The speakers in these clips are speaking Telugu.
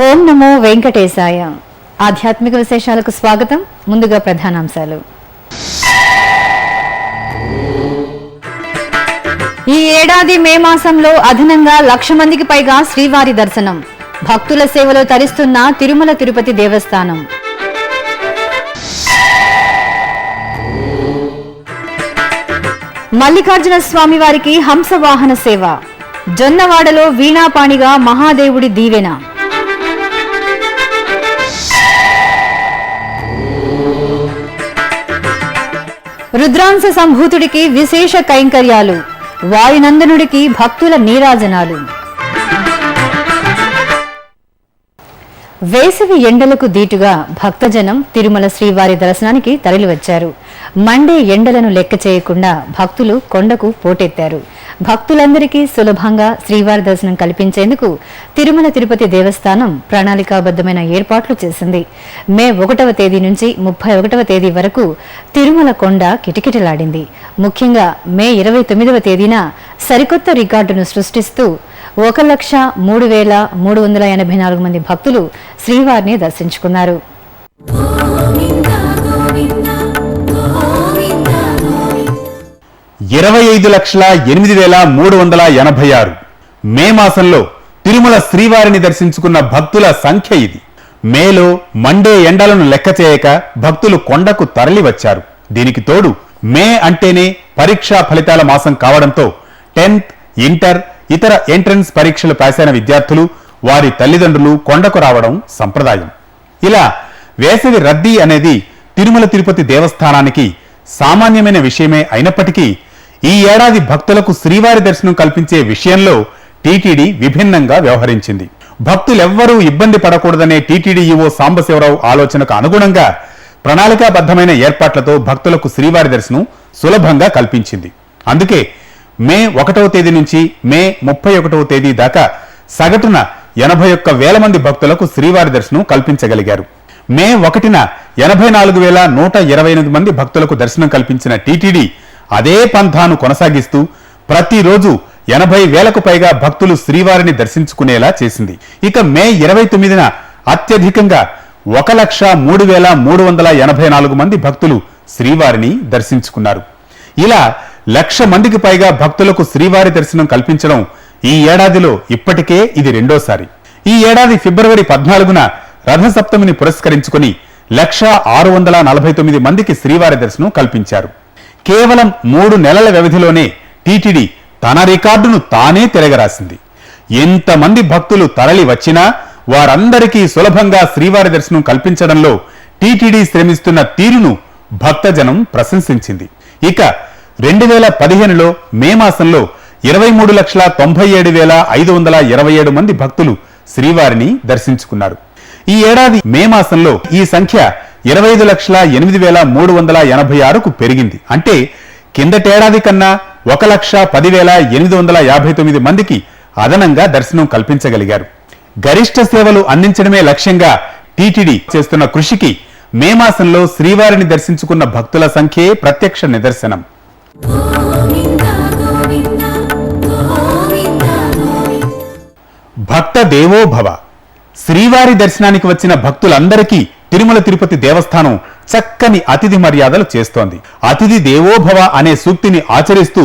ఓం నమో వెంకటేశాయ. ఆధ్యాత్మిక విశేషాలకు స్వాగతం. ముందుగా ప్రధానాంశాలు. ఈ ఏడాది మే మాసంలో అదనంగా 1,00,000 మందికి పైగా శ్రీవారి దర్శనం. భక్తుల సేవలో తరిస్తున్న తిరుమల తిరుపతి దేవస్థానం. మల్లికార్జున స్వామి వారికి హంసవాహన సేవ. జొన్నవాడలో వీణాపాణిగా మహాదేవుడి దీవెన. రుద్రాంశ సంభూతుడికి విశేష కైంకర్యాలు. వాయునందనుడికి భక్తుల నీరాజనాలు. వేసవి ఎండలకు దీటుగా భక్తజనం తిరుమల శ్రీవారి దర్శనానికి తరలివచ్చారు. మండే ఎండలను లెక్క చేయకుండా భక్తులు కొండకు పోటెత్తారు. భక్తులందరికీ సులభంగా శ్రీవారి దర్శనం కల్పించేందుకు తిరుమల తిరుపతి దేవస్థానం ప్రణాళికాబద్ధమైన ఏర్పాట్లు చేసింది. మే 1వ తేదీ నుంచి 31వ తేదీ వరకు తిరుమల కొండ కిటకిటలాడింది. ముఖ్యంగా మే 29వ తేదీన సరికొత్త రికార్డును సృష్టిస్తూ 1,03,384 మంది భక్తులు శ్రీవారిని దర్శించుకున్నారు. 25,08,386 మే మాసంలో తిరుమల శ్రీవారిని దర్శించుకున్న భక్తుల సంఖ్య ఇది. మేలో మండే ఎండలను లెక్క చేయక భక్తులు కొండకు తరలి వచ్చారు. దీనికి తోడు మే అంటేనే పరీక్షా ఫలితాల మాసం కావడంతో 10th, ఇంటర్, ఇతర ఎంట్రన్స్ పరీక్షలు పాసైన విద్యార్థులు, వారి తల్లిదండ్రులు కొండకు రావడం సంప్రదాయం. ఇలా వేసవి రద్దీ అనేది తిరుమల తిరుపతి దేవస్థానానికి సామాన్యమైన విషయమే అయినప్పటికీ ఈ ఏడాది భక్తులకు శ్రీవారి దర్శనం కల్పించే విషయంలో టీటీడీ విభిన్నంగా వ్యవహరించింది. భక్తులెవ్వరూ ఇబ్బంది పడకూడదనే టీటీడీ ఈవో సాంబశివరావు ఆలోచనకు అనుగుణంగా ప్రణాళికాబద్ధమైన ఏర్పాట్లతో భక్తులకు శ్రీవారి దర్శనం సులభంగా కల్పించింది. అందుకే మే 1వ తేదీ నుంచి మే 31వ తేదీ దాకా సగటున 81,000 మంది భక్తులకు శ్రీవారి దర్శనం కల్పించగలిగారు. మే 1న 84,128 మంది భక్తులకు దర్శనం కల్పించిన టీటీడీ అదే పంథాను కొనసాగిస్తూ ప్రతిరోజు 80,000కు పైగా భక్తులు శ్రీవారిని దర్శించుకునేలా చేసింది. ఇక మే 29న అత్యధికంగా 1,03,384 మంది భక్తులు శ్రీవారిని దర్శించుకున్నారు. ఇలా 1,00,000 మందికి పైగా భక్తులకు శ్రీవారి దర్శనం కల్పించడం ఈ ఏడాదిలో ఇప్పటికే ఇది రెండోసారి. ఈ ఏడాది ఫిబ్రవరి 14న రథసప్తమిని పురస్కరించుకుని 1,649 మందికి శ్రీవారి దర్శనం కల్పించారు. కేవలం 3 నెలల వ్యవధిలోనే టీటీడీ తన రికార్డును తానే తిరగరాసింది. ఎంతమంది భక్తులు తరలి వచ్చినా వారందరికీ సులభంగా శ్రీవారి దర్శనం కల్పించడంలో టీటీడీ శ్రమిస్తున్న తీరును భక్తజనం ప్రశంసించింది. ఇక 2015లో మే మాసంలో 23,97,527 మంది భక్తులు శ్రీవారిని దర్శించుకున్నారు. ఈ ఏడాది మే మాసంలో ఈ సంఖ్య 25,08,386కు పెరిగింది. అంటే కిందటేడాది కన్నా 1,10,859 మందికి అదనంగా దర్శనం కల్పించగలిగారు. గరిష్ట సేవలు అందించడమే లక్ష్యంగా టీటీడీ చేస్తున్న కృషికి మే మాసంలో శ్రీవారిని దర్శించుకున్న భక్తుల సంఖ్యే ప్రత్యక్ష నిదర్శనం. భక్త దేవోభవ. శ్రీవారి దర్శనానికి వచ్చిన భక్తులందరికీ తిరుమల తిరుపతి దేవస్థానం చక్కని అతిథి మర్యాదలు చేస్తోంది. అతిథి దేవోభవ అనే సూక్తిని ఆచరిస్తూ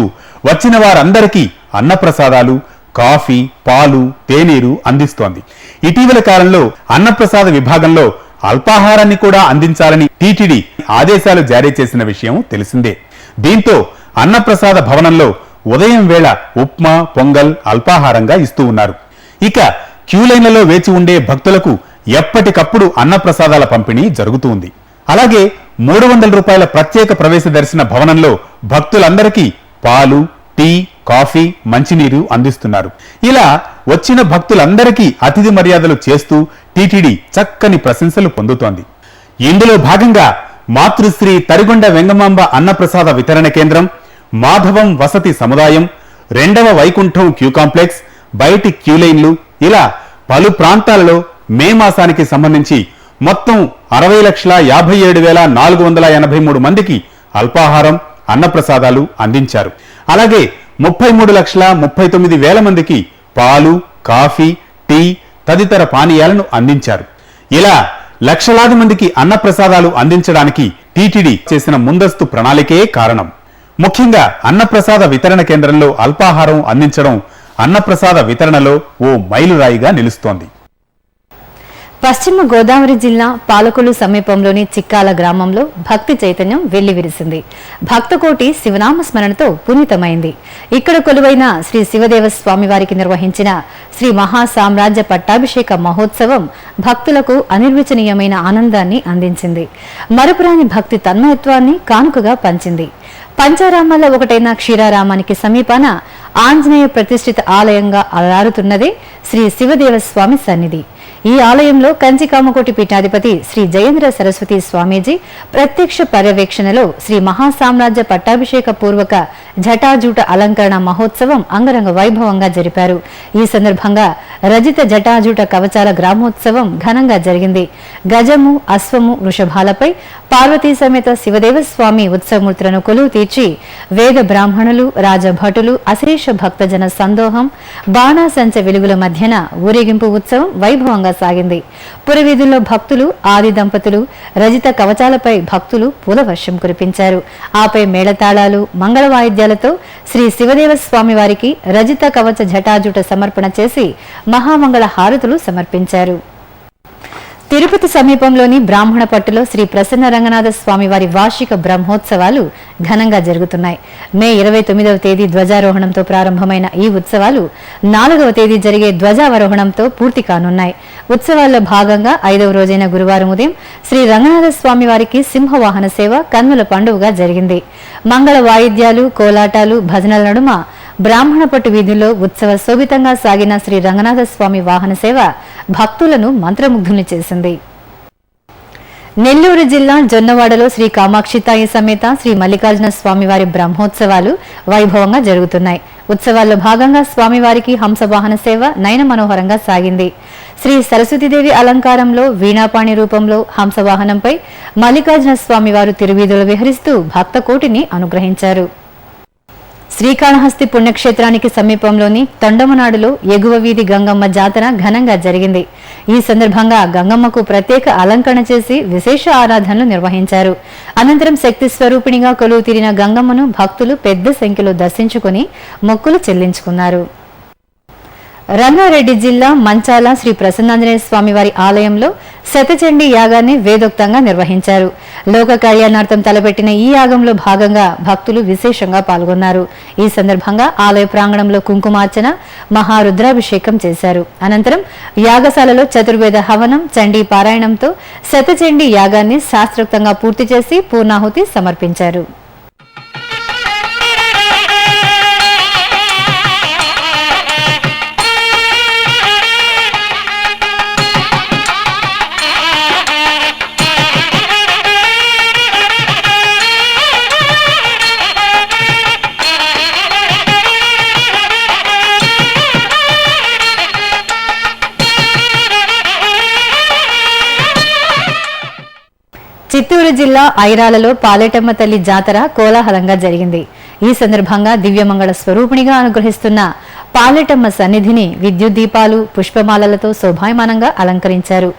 వచ్చిన వారందరికీ అన్నప్రసాదాలు, కాఫీ, పాలు, తేనీరు అందిస్తోంది. ఇటీవల కాలంలో అన్నప్రసాద విభాగంలో అల్పాహారాన్ని కూడా అందించాలని టీటీడీ ఆదేశాలు జారీ చేసిన విషయం తెలిసిందే. దీంతో అన్నప్రసాద భవనంలో ఉదయం వేళ ఉప్మా, పొంగల్ అల్పాహారంగా ఇస్తూ ఉన్నారు. ఇక క్యూలైన్లలో వేచి ఉండే భక్తులకు ఎప్పటికప్పుడు అన్నప్రసాదాల పంపిణీ జరుగుతుంది. అలాగే 300 రూపాయల ప్రత్యేక ప్రవేశ దర్శన భవనంలో భక్తులందరికీ పాలు, టీ, కాఫీ, మంచినీరు అందిస్తున్నారు. ఇలా వచ్చిన భక్తులందరికీ అతిథి మర్యాదలు చేస్తూ టీటీడీ చక్కని ప్రశంసలు పొందుతోంది. ఇందులో భాగంగా మాతృశ్రీ తరిగొండ వెంగమాంబ అన్నప్రసాద వితరణ కేంద్రం, మాధవం వసతి సముదాయం, 2వ వైకుంఠం క్యూ కాంప్లెక్స్, బయటి క్యూలైన్లు ఇలా పలు ప్రాంతాలలో మే మాసానికి సంబంధించి మొత్తం 60,57,483 మందికి అల్పాహారం, అన్నప్రసాదాలు అందించారు. అలాగే 33,39,000 మందికి పాలు, కాఫీ, టీ, తదితర పానీయాలను అందించారు. ఇలా లక్షలాది మందికి అన్నప్రసాదాలు అందించడానికి టీటీడీ చేసిన ముందస్తు ప్రణాళికే కారణం. ముఖ్యంగా అన్నప్రసాద వితరణ కేంద్రంలో అల్పాహారం అందించడం అన్నప్రసాద వితరణలో ఓ మైలురాయిగా నిలుస్తోంది. పశ్చిమ గోదావరి జిల్లా పాలకొల్లు సమీపంలోని చిక్కాల గ్రామంలో భక్తి చైతన్యం వెల్లివిరిసింది. భక్తకోటి శివనామ స్మరణతో పునీతమైంది. ఇక్కడ కొలువైన శ్రీ శివదేవ స్వామి వారికి నిర్వహించిన శ్రీ మహాసామ్రాజ్య పట్టాభిషేక మహోత్సవం భక్తులకు అనిర్వచనీయమైన ఆనందాన్ని అందించింది. మరుపురాని భక్తి తన్మయత్వాన్ని కానుకగా పంచింది. పంచారామాల్లో ఒకటైన క్షీరారామానికి సమీపాన ఆంజనేయ ప్రతిష్ఠిత ఆలయంగా అలరారుతున్నదే శ్రీ శివదేవ స్వామి సన్నిధి. ఈ ఆలయంలో కంచికామకోటి పీఠాధిపతి శ్రీ జయేంద్ర సరస్వతి స్వామీజీ ప్రత్యక్ష పర్యవేక్షణలో శ్రీ మహాసామ్రాజ్య పట్టాభిషేక పూర్వక జటాజూట అలంకరణ మహోత్సవం అంగరంగ వైభవంగా జరిపారు. ఈ సందర్భంగా రజిత జటాజూట కవచాల గ్రామోత్సవం ఘనంగా జరిగింది. గజము, అశ్వము, వృషభాలపై పార్వతీ సమేత శివదేవ స్వామి ఉత్సవమూర్తులను కొలువు తీర్చి వేద బ్రాహ్మణులు, రాజభటులు, అశేష భక్తజన సందోహం, బాణాసంచ వెలుగుల మధ్యన ఊరేగింపు ఉత్సవం వైభవంగా సాగింది. పురవీధుల్లో భక్తులు, ఆది దంపతులు రజిత కవచాలపై భక్తులు పూలవర్షం కురిపించారు. ఆపై మేళతాళాలు, మంగళ వాయిద్యాలతో శ్రీ శివదేవ స్వామి వారికి రజిత కవచ జటాజుట సమర్పణ చేసి మహామంగళ హారతులు సమర్పించారు. తిరుపతి సమీపంలోని బ్రాహ్మణపట్టులో శ్రీ ప్రసన్న రంగనాథ స్వామి వారి వార్షిక బ్రహ్మోత్సవాలు ఘనంగా జరుగుతున్నాయి. మే 29వ తేదీ ధ్వజారోహణంతో ప్రారంభమైన ఈ ఉత్సవాలు 4వ తేదీ జరిగే ధ్వజావరోహణంతో పూర్తి కానున్నాయి. ఉత్సవాల్లో భాగంగా 5వ రోజైన గురువారం ఉదయం శ్రీ రంగనాథ స్వామి వారికి సింహవాహన సేవ కన్నుల పండుగగా జరిగింది. మంగళ వాయిద్యాలు, కోలాటాలు, భజనల నడుమ బ్రాహ్మణపట్టు వీధుల్లో ఉత్సవ శోభితంగా సాగిన శ్రీ రంగనాథ స్వామి వాహన సేవ భక్తులను మంత్రముగ్ధుల్ని చేసింది. నెల్లూరు జిల్లా జొన్నవాడలో శ్రీ కామాక్షితాయి సమేత శ్రీ మల్లికార్జున స్వామివారి బ్రహ్మోత్సవాలు వైభవంగా జరుగుతున్నాయి. ఉత్సవాల్లో భాగంగా స్వామివారికి హంసవాహన సేవ నయన మనోహరంగా సాగింది. శ్రీ సరస్వతీదేవి అలంకారంలో వీణాపాణి రూపంలో హంసవాహనంపై మల్లికార్జున స్వామివారు తిరువీధులు విహరిస్తూ భక్తకోటిని అనుగ్రహించారు. శ్రీకాళహస్తి పుణ్యక్షేత్రానికి సమీపంలోని తొండమనాడులో ఎగువ వీధి గంగమ్మ జాతర ఘనంగా జరిగింది. ఈ సందర్భంగా గంగమ్మకు ప్రత్యేక అలంకరణ చేసి విశేష ఆరాధనలు నిర్వహించారు. అనంతరం శక్తి స్వరూపిణిగా కొలువు తీరిన గంగమ్మను భక్తులు పెద్ద సంఖ్యలో దర్శించుకుని మొక్కులు చెల్లించుకున్నారు. రంగారెడ్డి జిల్లా మంచాల శ్రీ ప్రసన్నాంజనేయ స్వామి వారి ఆలయంలో శతచండీ యాగాన్ని వేదోక్తంగా నిర్వహించారు. లోక కళ్యాణార్థం తలపెట్టిన ఈ యాగంలో భాగంగా భక్తులు విశేషంగా పాల్గొన్నారు. ఈ సందర్భంగా ఆలయ ప్రాంగణంలో కుంకుమార్చన, మహారుద్రాభిషేకం చేశారు. అనంతరం యాగశాలలో చతుర్వేద హవనం, చండీ పారాయణంతో శతచండీ యాగాన్ని శాస్త్రోక్తంగా పూర్తి చేసి పూర్ణాహుతి సమర్పించారు. చిత్తూరు జిల్లా ఐరాలలో పాలేటమ్మ తల్లి జాతర కోలాహలంగా జరిగింది. ఈ సందర్భంగా దివ్యమంగళ స్వరూపిణిగా అనుగ్రహిస్తున్న పాలేటమ్మ సన్నిధిని విద్యుత్ దీపాలు, పుష్పమాలలతో శోభాయమానంగా అలంకరించారు.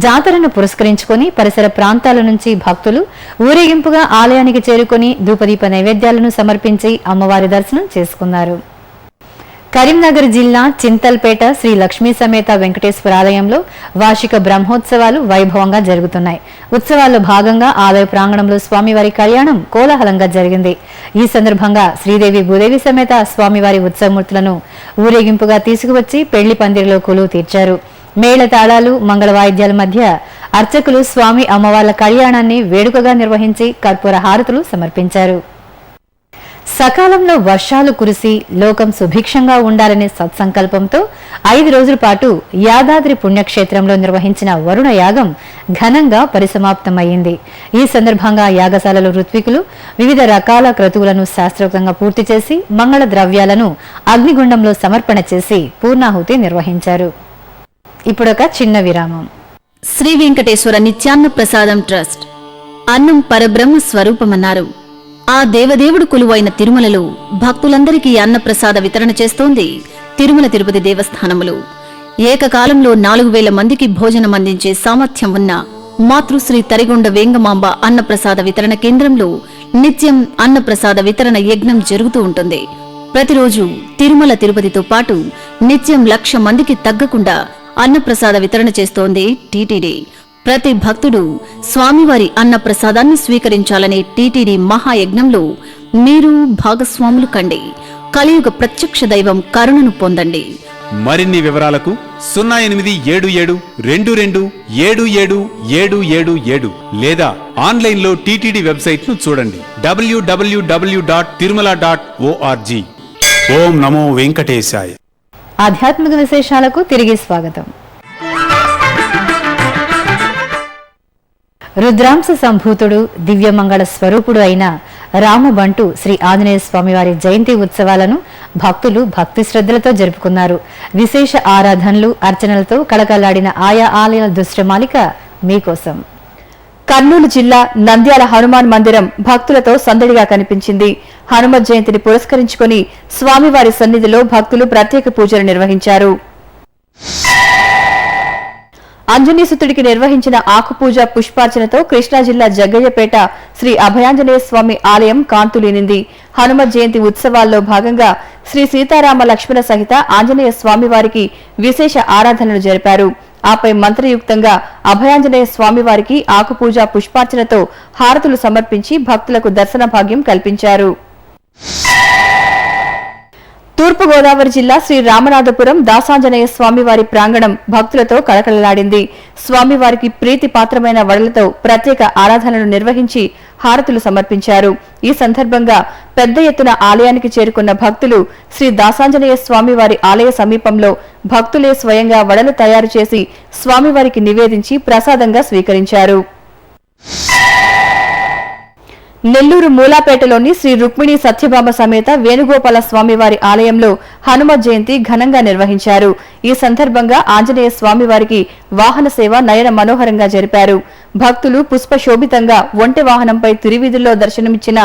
జాతరను పురస్కరించుకుని పరిసర ప్రాంతాల నుంచి భక్తులు ఊరేగింపుగా ఆలయానికి చేరుకుని ధూపదీప నైవేద్యాలను సమర్పించి అమ్మవారి దర్శనం చేసుకున్నారు. కరీంనగర్ జిల్లా చింతల్పేట శ్రీ లక్ష్మీ సమేత వెంకటేశ్వర ఆలయంలో వార్షిక బ్రహ్మోత్సవాలు వైభవంగా జరుగుతున్నాయి. ఉత్సవాల్లో భాగంగా ఆలయ ప్రాంగణంలో స్వామివారి కళ్యాణం కోలాహలంగా జరిగింది. ఈ సందర్భంగా శ్రీదేవి భూదేవి సమేత స్వామివారి ఉత్సవమూర్తులను ఊరేగింపుగా తీసుకువచ్చి పెళ్లి పందిరిలో కొలువు తీర్చారు. మేళ తాళాలు, మంగళ వాయిద్యాల మధ్య అర్చకులు స్వామి అమ్మవార్ల కళ్యాణాన్ని వేడుకగా నిర్వహించి కర్పూర హారతులు సమర్పించారు. సకాలంలో వర్షాలు కురిసి లోకం సుభిక్షంగా ఉండాలనే సత్సంకల్పంతో 5 రోజుల పాటు యాదాద్రి పుణ్యక్షేత్రంలో నిర్వహించిన వరుణ యాగం ఘనంగా పరిసమాప్తమయ్యింది. ఈ సందర్భంగా యాగశాలలో ఋత్వికులు వివిధ రకాల క్రతువులను శాస్త్రోక్తంగా పూర్తి చేసి మంగళ ద్రవ్యాలను అగ్నిగుండంలో సమర్పణ చేసి పూర్ణాహుతి నిర్వహించారు. ఇప్పుడొక చిన్న విరామం. శ్రీ వెంకటేశ్వర నిత్యాన్న ప్రసాదం ట్రస్ట్ అన్నం పరబ్రహ్మ స్వరూపమన్నారు. ఆ దేవదేవుడు కొలువైన తిరుమలలో భక్తులందరికీ అన్నప్రసాద వితరణ చేస్తోంది తిరుమల తిరుపతి దేవస్థానములు. ఏకకాలంలో 4000 మందికి భోజనం అందించే సామర్థ్యం ఉన్న మాతృశ్రీ తరిగొండ వేంగమాంబ అన్నప్రసాద వితరణ కేంద్రంలో నిత్యం అన్నప్రసాద వితరణ యజ్ఞం జరుగుతూ ఉంటుంది. ప్రతిరోజు తిరుమల తిరుపతితో పాటు నిత్యం 1,00,000 మందికి తగ్గకుండా అన్నప్రసాద వితరణ చేస్తోంది టీటీడీ. ప్రతి భక్తుడు స్వామివారి అన్నప్రసాదాన్ని స్వీకరించాలనే టీటీడీ మహాయజ్ఞంలో మీరు భాగస్వాములు కండి. కలియుగ ప్రత్యక్ష దైవం కరుణను పొందండి. మరిన్ని వివరాలకు 0887227777 లేదా ఆన్లైన్లో టీటీడీ వెబ్సైట్ ను చూడండి www.tirumala.org. ఓం నమో వెంకటేశాయ. ఆధ్యాత్మిక విశేషాలకు తిరిగి స్వాగతం. రుద్రాంశ సంభూతుడు దివ్యమంగళ స్వరూపుడు అయిన రామబంటు శ్రీ ఆంజనేయ స్వామివారి జయంతి ఉత్సవాలను భక్తులు భక్తి శ్రద్ధలతో జరుపుకున్నారు. విశేష ఆరాధనలు అర్చనలతో కళకళలాడిన ఆయా ఆలయాల దృశ్యమాలిక మీకోసం. కర్నూలు జిల్లా నంద్యాల హనుమాన్ మందిరం భక్తులతో సందడిగా కనిపించింది. హనుమత్ జయంతిని పురస్కరించుకుని స్వామివారి సన్నిధిలో భక్తులు ప్రత్యేక పూజలు నిర్వహించారు. అంజనీసుతుడికి నిర్వహించిన ఆకుపూజ పుష్పార్చనతో కృష్ణా జిల్లా జగ్గయ్యపేట శ్రీ అభయాంజనేయ స్వామి ఆలయం కాంతులీనింది. హనుమత్ జయంతి ఉత్సవాల్లో భాగంగా శ్రీ సీతారామ లక్ష్మణ సహిత ఆంజనేయ స్వామివారికి విశేష ఆరాధనలు జరిపారు. ఆపై మంత్రయుక్తంగా అభయాంజనేయ స్వామివారికి ఆకుపూజ పుష్పార్చనతో హారతులు సమర్పించి భక్తులకు దర్శన భాగ్యం కల్పించారు. తూర్పుగోదావరి జిల్లా శ్రీ రామనాథపురం దాసాంజనేయ స్వామివారి ప్రాంగణం భక్తులతో కళకళలాడింది. స్వామివారికి ప్రీతి పాత్రమైన వడలతో ప్రత్యేక ఆరాధనలు నిర్వహించి హారతులు సమర్పించారు. ఈ సందర్భంగా పెద్ద ఎత్తున ఆలయానికి చేరుకున్న భక్తులు శ్రీ దాసాంజనేయ స్వామివారి ఆలయ సమీపంలో భక్తులే స్వయంగా వడలు తయారు చేసి స్వామివారికి నివేదించి ప్రసాదంగా స్వీకరించారు. నెల్లూరు మూలాపేటలోని శ్రీ రుక్మిణి సత్యభామ సమేత వేణుగోపాల స్వామివారి ఆలయంలో హనుమత్ జయంతి ఘనంగా నిర్వహించారు. ఈ సందర్భంగా ఆంజనేయ స్వామివారికి వాహన సేవ నయన మనోహరంగా జరిపారు. భక్తులు పుష్పశోభితంగా ఒంటె వాహనంపై తిరువీధుల్లో దర్శనమిచ్చిన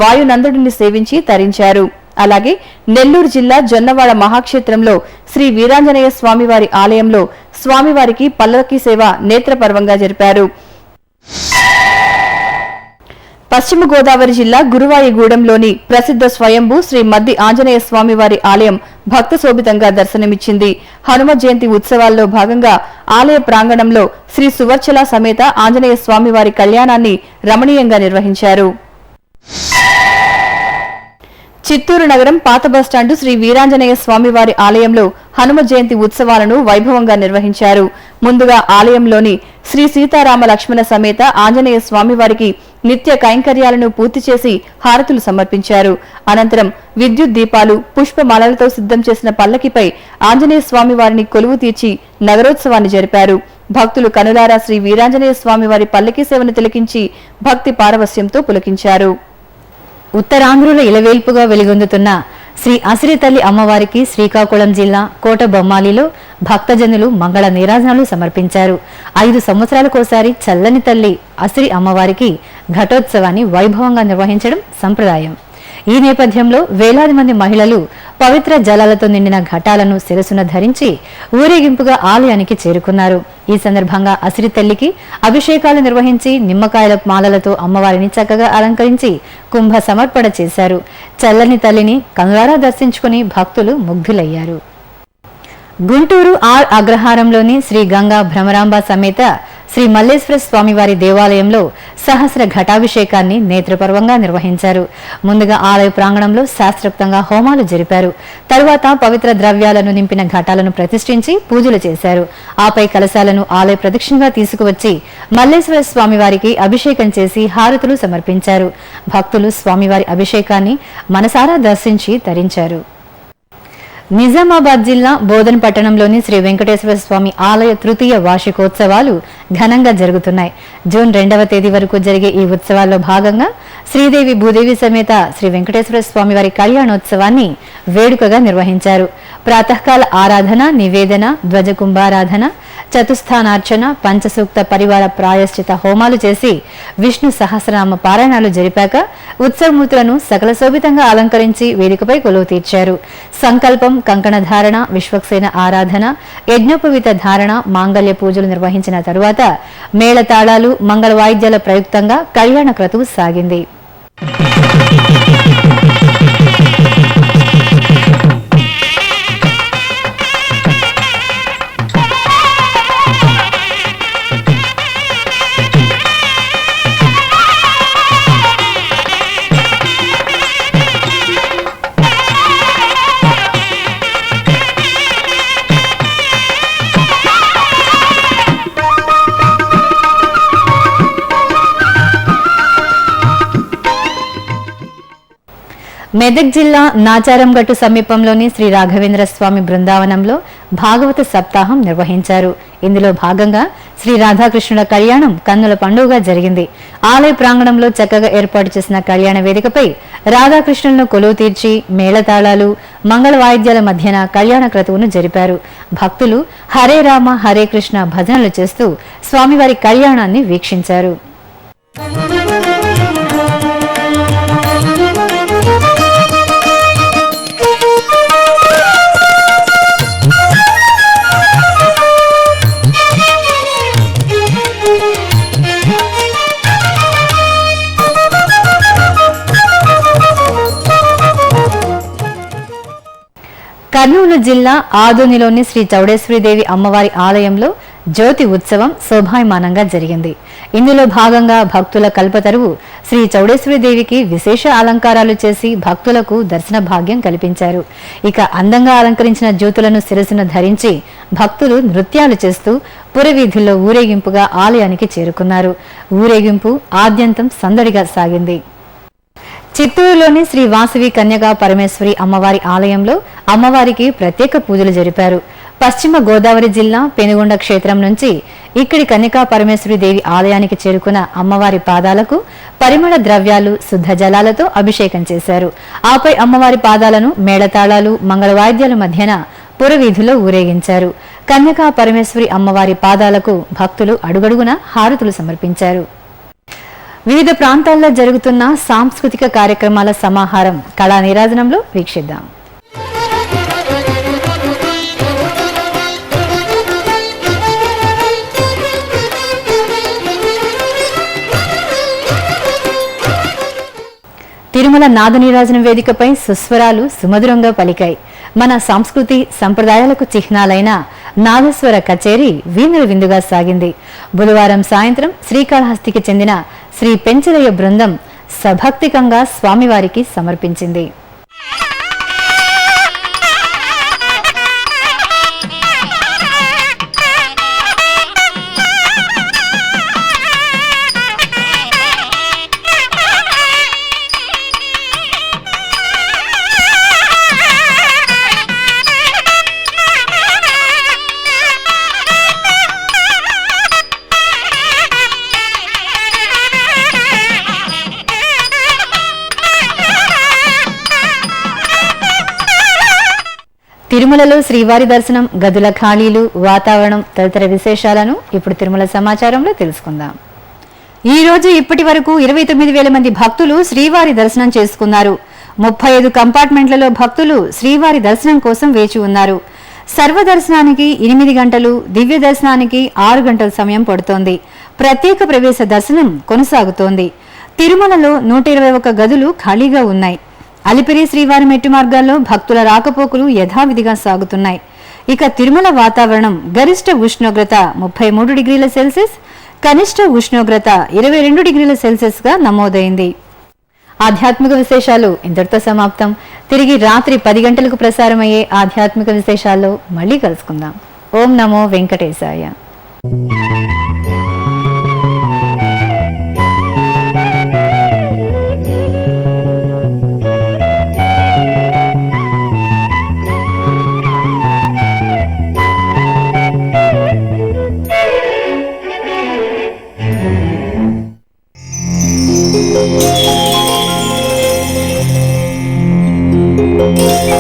వాయునందుడిని సేవించి తరించారు. అలాగే నెల్లూరు జిల్లా జొన్నవాడ మహాక్షేత్రంలో శ్రీ వీరాంజనేయ స్వామివారి ఆలయంలో స్వామివారికి పల్లకీ సేవ నేత్రపర్వంగా జరిపారు. పశ్చిమ గోదావరి జిల్లా గురువాయిగూడెంలోని ప్రసిద్ధ స్వయంభూ శ్రీ మద్ది ఆంజనేయ స్వామివారి ఆలయం భక్త శోభితంగా దర్శనమిచ్చింది. హనుమ జయంతి ఉత్సవాల్లో భాగంగా ఆలయ ప్రాంగణంలో శ్రీ సువర్చల సమేత ఆంజనేయ స్వామివారి కళ్యాణాన్ని రమణీయంగా నిర్వహించారు. చిత్తూరు నగరం పాత బస్టాండు శ్రీ వీరాంజనేయ స్వామివారి ఆలయంలో హనుమ జయంతి ఉత్సవాలను వైభవంగా నిర్వహించారు. ముందుగా ఆలయంలోని శ్రీ సీతారామ లక్ష్మణ సమేత ఆంజనేయ స్వామివారికి నిత్య కైంకర్యాలను పూర్తి చేసి హారతులు సమర్పించారు. అనంతరం విద్యుత్ దీపాలు పుష్పమాలలతో సిద్ధం చేసిన పల్లకిపై ఆంజనేయ స్వామివారిని కొలువు తీర్చి నగరోత్సవాన్ని జరిపారు. భక్తులు కనులారా శ్రీ వీరాంజనేయ స్వామివారి పల్లకీ సేవను తిలకించి భక్తి పారవస్యంతో పులకించారు. ఉత్తరాంధ్రుల ఇలవేల్పుగా వెలుగొందుతున్న శ్రీ అసిరి తల్లి అమ్మవారికి శ్రీకాకుళం జిల్లా కోట బొమ్మాలిలో భక్తజనులు మంగళ నీరాజనాలు సమర్పించారు. 5 సంవత్సరాలకోసారి చల్లని తల్లి అసిరి అమ్మవారికి ఘటోత్సవాన్ని వైభవంగా నిర్వహించడం సంప్రదాయం. ఈ నేపథ్యంలో వేలాది మంది మహిళలు పవిత్ర జలాలతో నిండిన ఘటాలను శిరసున ధరించి ఊరేగింపుగా ఆలయానికి చేరుకున్నారు. ఈ సందర్భంగా అసిరి తల్లికి అభిషేకాలు నిర్వహించి నిమ్మకాయల మాలలతో అమ్మవారిని చక్కగా అలంకరించి కుంభ సమర్పణ చేశారు. చల్లని తల్లిని కనులారా దర్శించుకుని భక్తులు ముగ్ధులయ్యారు. గుంటూరు ఆర్ అగ్రహారంలోని శ్రీ గంగా భ్రమరాంబ సమేత శ్రీ మల్లేశ్వర స్వామివారి దేవాలయంలో సహస్ర ఘటాభిషేకాన్ని నేత్రపర్వంగా నిర్వహించారు. ముందుగా ఆలయ ప్రాంగణంలో శాస్త్రోక్తంగా హోమాలు జరిపారు. తరువాత పవిత్ర ద్రవ్యాలను నింపిన ఘటాలను ప్రతిష్ఠించి పూజలు చేశారు. ఆపై కలశాలను ఆలయ ప్రదక్షిణగా తీసుకువచ్చి మల్లేశ్వర స్వామివారికి అభిషేకం చేసి హారతులు సమర్పించారు. భక్తులు స్వామివారి అభిషేకాన్ని మనసారా దర్శించి తరించారు. నిజామాబాద్ జిల్లా బోధన్ పట్టణంలోని శ్రీ వెంకటేశ్వర స్వామి ఆలయ తృతీయ వార్షికోత్సవాలు ఘనంగా జరుగుతున్నాయి. జూన్ 2వ తేదీ వరకు జరిగే ఈ ఉత్సవాల్లో భాగంగా శ్రీదేవి భూదేవి సమేత శ్రీ వెంకటేశ్వర స్వామి వారి కళ్యాణోత్సవాన్ని వేడుకగా నిర్వహించారు. ప్రాతకాల ఆరాధన, నివేదన, ధ్వజ కుంభారాధన, చతుస్థానార్చన, పంచసూక్త పరివార ప్రాయశ్చిత హోమాలు చేసి విష్ణు సహస్రనామ పారాయణాలు జరిపాక ఉత్సవమూర్తులను సకల శోభితంగా అలంకరించి వేదికపై కొలువు తీర్చారు. సంకల్పం, కంకణ ధారణ, విశ్వక్సేన ఆరాధన, యజ్ఞోపవీత ధారణ, మాంగళ్య పూజలు నిర్వహించిన తరువాత మేళతాళాలు, మంగళ వాయిద్యాల ప్రయుక్తంగా కళ్యాణ క్రతువు సాగింది. మెదక్ జిల్లా నాచారంగట్టు సమీపంలోని శ్రీ రాఘవేంద్ర స్వామి బృందావనంలో భాగవత సప్తాహం నిర్వహించారు. ఇందులో భాగంగా శ్రీ రాధాకృష్ణుల కళ్యాణం కన్నుల పండుగగా జరిగింది. ఆలయ ప్రాంగణంలో చక్కగా ఏర్పాటు చేసిన కళ్యాణ వేదికపై రాధాకృష్ణులను కొలువు తీర్చి మేళతాళాలు, మంగళ వాయిద్యాల మధ్యన కళ్యాణ క్రతువును జరిపారు. భక్తులు హరే రామ హరే కృష్ణ భజనలు చేస్తూ స్వామివారి కళ్యాణాన్ని వీక్షించారు. కర్నూలు జిల్లా ఆదోనిలోని శ్రీ చౌడేశ్వరీదేవి అమ్మవారి ఆలయంలో జ్యోతి ఉత్సవం శోభాయమానంగా జరిగింది. ఇందులో భాగంగా భక్తుల కల్పతరువు శ్రీ చౌడేశ్వరీదేవికి విశేష అలంకారాలు చేసి భక్తులకు దర్శన భాగ్యం కల్పించారు. ఇక అందంగా అలంకరించిన జ్యోతులను శిరసును ధరించి భక్తులు నృత్యాలు చేస్తూ పురవీధుల్లో ఊరేగింపుగా ఆలయానికి చేరుకున్నారు. ఊరేగింపు ఆద్యంతం సందడిగా సాగింది. చిత్తూరులోని శ్రీ వాసవి కన్యగా పరమేశ్వరి అమ్మవారి ఆలయంలో అమ్మవారికి ప్రత్యేక పూజలు జరిపారు. పశ్చిమ గోదావరి జిల్లా పెనుగొండ క్షేత్రం నుంచి ఇక్కడి కన్యకా పరమేశ్వరి దేవి ఆలయానికి చేరుకున్న అమ్మవారి పాదాలకు పరిమళ ద్రవ్యాలు, శుద్ధ జలాలతో అభిషేకం చేశారు. ఆపై అమ్మవారి పాదాలను మేళతాళాలు, మంగళ వాయిద్యాల మధ్యన పురవీధుల్లో ఊరేగించారు. కన్యకా పరమేశ్వరి అమ్మవారి పాదాలకు భక్తులు అడుగడుగున హారతులు సమర్పించారు. వివిధ ప్రాంతాల్లో జరుగుతున్న సాంస్కృతిక కార్యక్రమాల సమాహారం కళా నీరాజనంలో వీక్షిద్దాం. తిరుమల నాదనీరాజనం వేదికపై సుస్వరాలు సుమధురంగా పలికాయి. మన సంస్కృతి సంప్రదాయాలకు చిహ్నాలైన నాదస్వర కచేరీ వీణుల విందుగా సాగింది. బుధవారం సాయంత్రం శ్రీకాళహస్తికి చెందిన శ్రీ పెంచలయ్య బృందం సభక్తికంగా స్వామివారికి సమర్పించింది. తిరుమలలో శ్రీవారి దర్శనం, గదుల ఖాళీలు, వాతావరణం తదితర విశేషాలను ఇప్పుడు తిరుమల సమాచారంలో తెలుసుకుందాం. ఈ రోజు ఇప్పటి వరకు 29,000 మంది భక్తులు శ్రీవారి దర్శనం చేసుకున్నారు. 35 కంపార్ట్మెంట్లలో భక్తులు శ్రీవారి దర్శనం కోసం వేచి ఉన్నారు. సర్వదర్శనానికి 8 గంటలు, దివ్య దర్శనానికి 6 గంటల సమయం పడుతోంది. ప్రత్యేక ప్రవేశ దర్శనం కొనసాగుతోంది. తిరుమలలో 121 గదులు ఖాళీగా ఉన్నాయి. అలిపిరి శ్రీవారి మెట్టు మార్గాల్లో భక్తుల రాకపోకలు యథావిధిగా సాగుతున్నాయి. ఇక తిరుమల వాతావరణం గరిష్ట ఉష్ణోగ్రత 33 డిగ్రీల సెల్సియస్, కనిష్ట ఉష్ణోగ్రత 22 డిగ్రీల సెల్సియస్ గా నమోదైంది. ఆధ్యాత్మిక విశేషాలు ఇంతటితో సమాప్తం. తిరిగి రాత్రి 10 గంటలకు ప్రసారమయ్యే ఆధ్యాత్మిక విశేషాల్లో మళ్ళీ కలుసుకుందాం. ఓం నమో వెంకటేశాయ. Thank you.